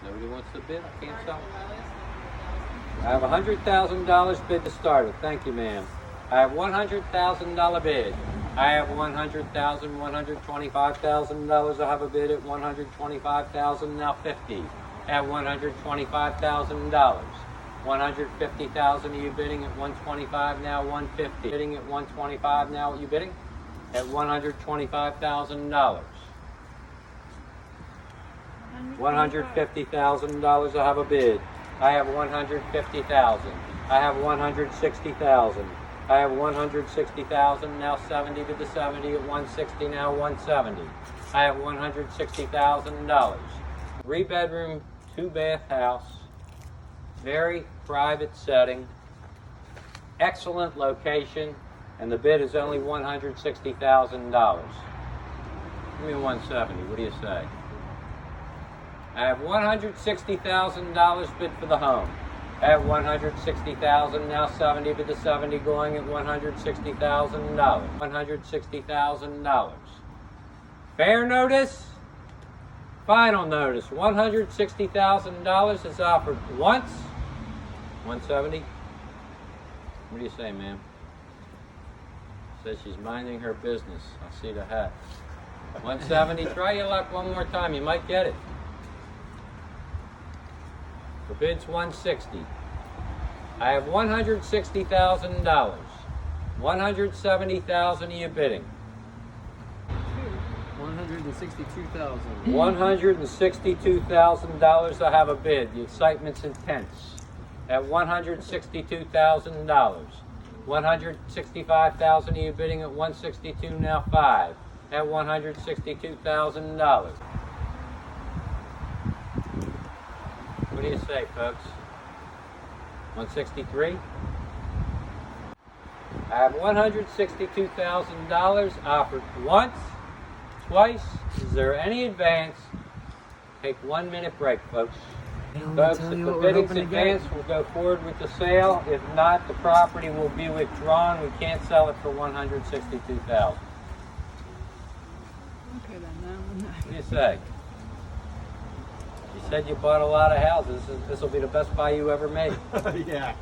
Nobody wants to bid? I can't sell. I have $100,000 bid to start with. Thank you, ma'am. I have $100,000 bid. I have $125,000. I have a bid at $125,000, now 50. At $125,000. $150,000. Are you bidding at $125 now? $150. Bidding at $125 now. What are you bidding? At $125,000. $150,000. I have a bid. I have $150,000. I have $160,000. I have $160,000, now 70 to the 70 at $160, now $170. I have $160,000. 3-bedroom, 2-bath house, very private setting, excellent location, and the bid is only $160,000. Give me $170, what do you say? I have $160,000 bid for the home. I have $160,000, now 70 to the 70, going at $160,000. $160,000. Fair notice, final notice. $160,000 is offered once. 170. What do you say, ma'am? Says she's minding her business. I see the hat. 170. Try your luck one more time. You might get it. The bid's $160. I have $160,000. $170,000 are you bidding? $162,000. $162,000 I have a bid. The excitement's intense. At $162,000. $165,000 are you bidding at $162 now 5. At $162,000. What do you say, folks? 163? I have $162,000 offered once, twice. Is there any advance? Take 1 minute break, folks. Folks, if the bidding's advanced, we'll go forward with the sale. If not, the property will be withdrawn. We can't sell it for $162,000. Okay, then. What do you say? You said you bought a lot of houses. This will be the best buy you ever made. Yeah.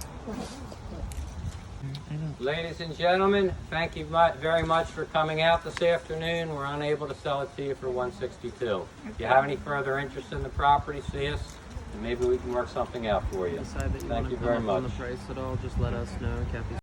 Ladies and gentlemen, thank you very much for coming out this afternoon. We're unable to sell it to you for $162. If you have any further interest in the property, see us, and maybe we can work something out for you. Decide that you Thank want you to very come up on much. the price at all, just let us know. Kathy's